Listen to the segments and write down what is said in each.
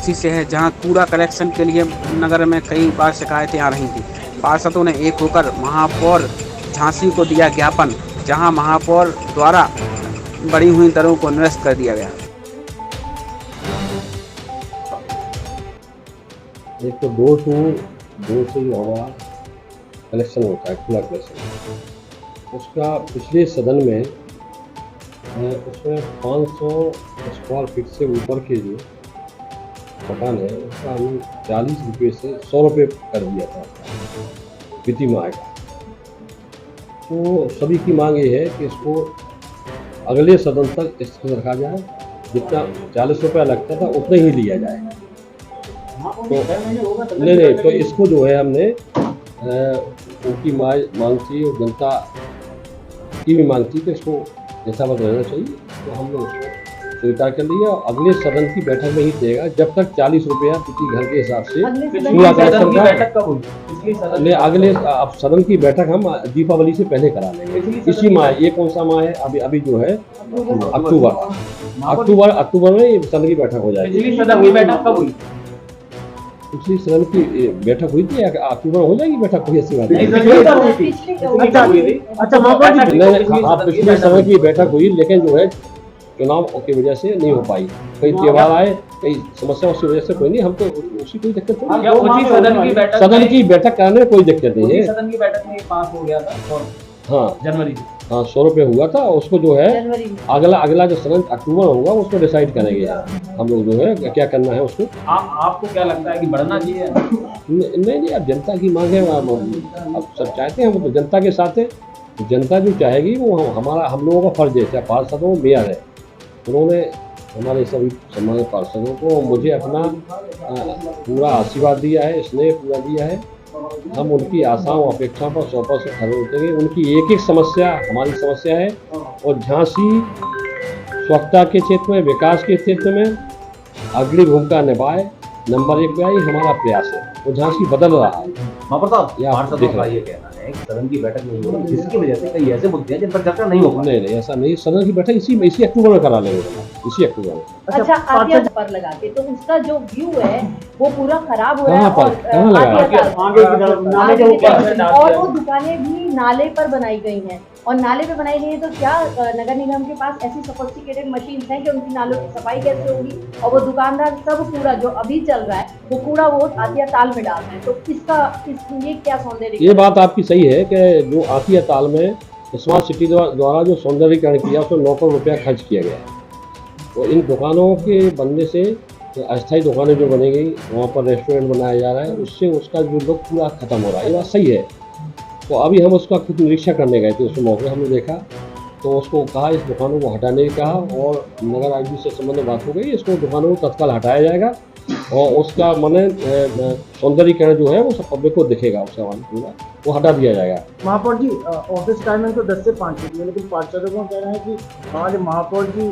बस्ती से है, जहां कूड़ा कलेक्शन के लिए नगर में कई बार शिकायतें आ रही थी। पार्षदों ने एक होकर महापौर झांसी को दिया ज्ञापन, जहां महापौर द्वारा बढ़ी हुई दरों को निरस्त कर दिया गया। एक तो डोर से जो हमारा कलेक्शन होता है, कूड़ा कलेक्शन, उसका पिछले सदन में उसमें 500 स्क्वायर फीट से ऊपर के जो मकान है उसका हमने 40 रुपये से 100 रुपये कर दिया था वित्तीय माह का। तो सभी की मांग ये है कि इसको अगले सदन तक इसको रखा जाए, जितना 40 रुपया लगता था उतना ही लिया जाए। तो नहीं, तो इसको जो है हमने उनकी मांग थी और जनता की भी मांग थी कि इसको जैसा वक्त रहना चाहिए, तो हमने उसको स्वीकार कर लिया। अगले सदन की बैठक में ही देगा, जब तक 40 रुपया किसी घर के हिसाब से पूरा कलेक्शन का। अगले अब सदन की बैठक हम दीपावली से पहले करा लेंगे। इसी माह, ये कौन सा माह है अभी जो है अक्टूबर में सदन की बैठक हो जाएगी। पिछली सदन की बैठक हुई थी, अक्टूबर हो जाएगी बैठक, कोई ऐसी बात नहीं। पिछले समय की बैठक हुई, लेकिन जो है चुनाव की वजह से नहीं हो पाई, कई त्यौहार आए, कई समस्या, उसकी वजह से कोई नहीं। हम तो उसी कोई दिक्कत नहीं, सदन की बैठक कराने में कोई दिक्कत नहीं है। सदन की बैठक में पास हो गया था हाँ जनवरी, हाँ 100 रुपये हुआ था। उसको जो है अगला जो सदन अक्टूबर होगा उसको डिसाइड करेंगे हम लोग, जो है क्या करना है उसको। आपको क्या लगता है कि बढ़ना चाहिए? नहीं, अब जनता की मांग है, अब सब चाहते हैं, हम तो जनता के साथ है। जनता जो चाहेगी वो हम लोगों का फर्ज है, चाहे पार्षदों मेयर है, उन्होंने हमारे सभी सम्मानित पार्षदों को मुझे अपना पूरा आशीर्वाद दिया है, स्नेह पूरा दिया है। हम उनकी आशाओं अपेक्षाओं पर 100% खरे उतरेंगे। उनकी एक एक समस्या हमारी समस्या है, और झांसी स्वच्छता के क्षेत्र में, विकास के क्षेत्र में अग्रणी भूमिका निभाए, नंबर 1 पे आई, हमारा प्रयास है। और झांसी बदल रहा है। ये कहना है कि सदन की बैठक नहीं होगी, जिसकी वजह से कई ऐसे मुद्दे हैं जिन पर चर्चा नहीं होगा। नहीं, ऐसा नहीं, सदन की बैठक इसी अक्टूबर में करा लेंगे, इसी अक्टूबर में। अच्छा, आतिया पर लगा के तो उसका जो व्यू है वो पूरा खराब हो रहा है, और वो दुकानें भी नाले पर बनाई गई हैं, और नाले पे बनाई गई है, तो क्या नगर निगम के पास ऐसी सोफिस्टिकेटेड मशीन है कि उनकी नालों की सफाई कैसे होगी? और वो दुकानदार सब कूड़ा जो अभी चल रहा है वो कूड़ा वो आतिया ताल में डाल रहे हैं, तो ये क्या सौंदर्य? ये बात आपकी सही है कि जो आतिया ताल में स्मार्ट सिटी द्वारा जो सौंदर्यीकरण किया, उसमें 9 करोड़ रुपया खर्च किया गया है। तो इन दुकानों के बनने से, अस्थायी दुकानें जो बनेगी, वहाँ पर रेस्टोरेंट बनाया जा रहा है, उससे उसका जो लुक पूरा खत्म हो रहा है। ये बात सही है। तो अभी हम उसका खुद निरीक्षण करने गए थे, उस मौके हमने देखा, तो उसको कहा इस दुकानों को हटाने का, और नगर आयुक्त से संबंधित बात हो गई, इसको दुकानों को तत्काल हटाया जाएगा, और उसका माने सौंदर्यीकरण जो है वो सब पब्लिक को दिखेगा, उसका पूरा वो हटा दिया जाएगा। महापौर जी, ऑफिस टाइमिंग तो 10 से 5 होती है, लेकिन पार्षदों को कह रहे हैं कि हमारे महापौर जी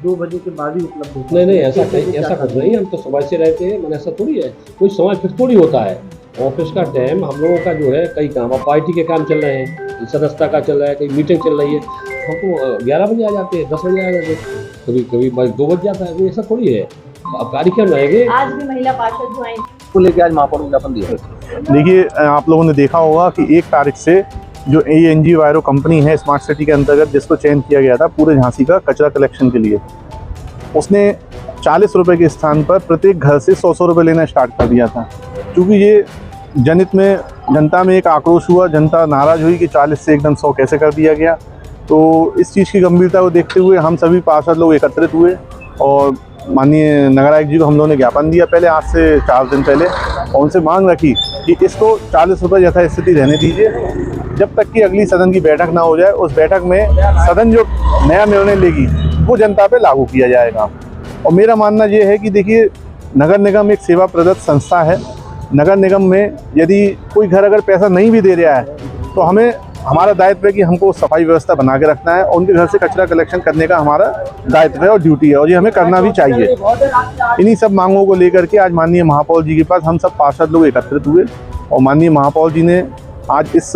2 बजे के बाद ही उपलब्ध होते हैं। नहीं, ऐसा कुछ नहीं, हम तो समय से रहते हैं, मैंने ऐसा थोड़ी है, कोई समय फिक्स थोड़ी होता है। ऑफिस का टाइम हम लोगों का जो है, कई काम, अब पार्टी के काम चल रहे हैं, सदस्यता का चल रहा है, कई मीटिंग चल रही है, हमको 11 बजे आ जाते हैं, 10 बजे आ जाते हैं, कभी 2 बज जाता है, ऐसा थोड़ी है। अब कार्यक्रम रहेंगे। आज भी महिला पार्षद जो आई को लेकर आज महापौर को ज्ञापन दिया। देखिए, आप लोगों ने देखा होगा कि 1 तारीख से जो ANG वायरो कंपनी है स्मार्ट सिटी के अंतर्गत, जिसको चयन किया गया था पूरे झांसी का कचरा कलेक्शन के लिए, उसने 40 रुपये के स्थान पर प्रत्येक घर से 100 रुपये लेना स्टार्ट कर दिया था। क्योंकि ये जनता में एक आक्रोश हुआ, जनता नाराज़ हुई कि 40 से एकदम 100 कैसे कर दिया गया। तो इस चीज़ की गंभीरता को देखते हुए हम सभी पार्षद लोग एकत्रित हुए, और माननीय नगर आयुक्त जी को हम लोगों ने ज्ञापन दिया पहले, आज से 4 दिन पहले, और उनसे मांग रखी कि इसको 40 रुपये यथास्थिति रहने दीजिए, जब तक कि अगली सदन की बैठक ना हो जाए। उस बैठक में सदन जो नया निर्णय लेगी वो जनता पे लागू किया जाएगा। और मेरा मानना ये है कि देखिए, नगर निगम एक सेवा प्रदत्त संस्था है। नगर निगम में यदि कोई घर अगर पैसा नहीं भी दे रहा है, तो हमारा दायित्व है कि हमको सफाई व्यवस्था बना के रखना है, और उनके घर से कचरा कलेक्शन करने का हमारा दायित्व है और ड्यूटी है, और ये हमें करना भी चाहिए। इन्हीं सब मांगों को लेकर के आज माननीय महापौर जी के पास हम सब पार्षद लोग एकत्रित हुए, और माननीय महापौर जी ने आज इस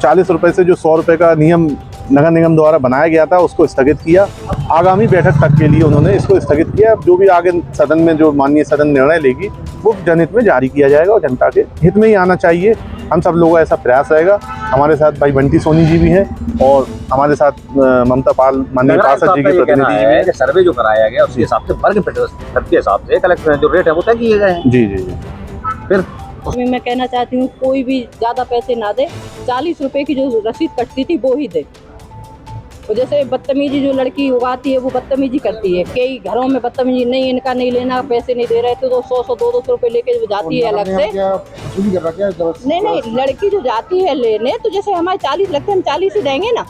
40 रुपये से जो 100 रुपये का नियम नगर निगम द्वारा बनाया गया था उसको स्थगित किया। आगामी बैठक तक के लिए उन्होंने इसको स्थगित किया। अब जो भी आगे सदन में जो माननीय सदन निर्णय लेगी वो जनहित में जारी किया जाएगा और जनता के हित में ही आना चाहिए। हम सब लोगों का ऐसा प्रयास रहेगा। हमारे साथ भाई बंटी सोनी जी भी हैं और हमारे साथ ममता पाल माननीय पार्षद जी के प्रतिनिधि जी भी हैं। सर्वे जो कराया गया उसके हिसाब से वर्ग मीटर के हिसाब से कलेक्टर जो रेट है वो तय किए गए हैं। जी जी जी। फिर उसमें मैं कहना चाहती हूँ कोई भी ज़्यादा पैसे ना दे, 40 रुपए की जो रसीद कटती थी वो ही दे। तो जैसे बदतमीजी जो लड़की उगाती है वो बदतमीजी करती है, कई घरों में बदतमीजी नहीं, इनका नहीं लेना, पैसे नहीं दे रहे तो 100 200 रुपए लेके जो जाती है अलग से। नहीं, लड़की जो जाती है लेने तो जैसे हमारे 40 लगते हैं हम 40 ही देंगे ना,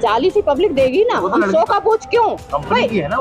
40 ही पब्लिक देगी ना, हम 100 का बोझ क्यों? कंपनी की है ना।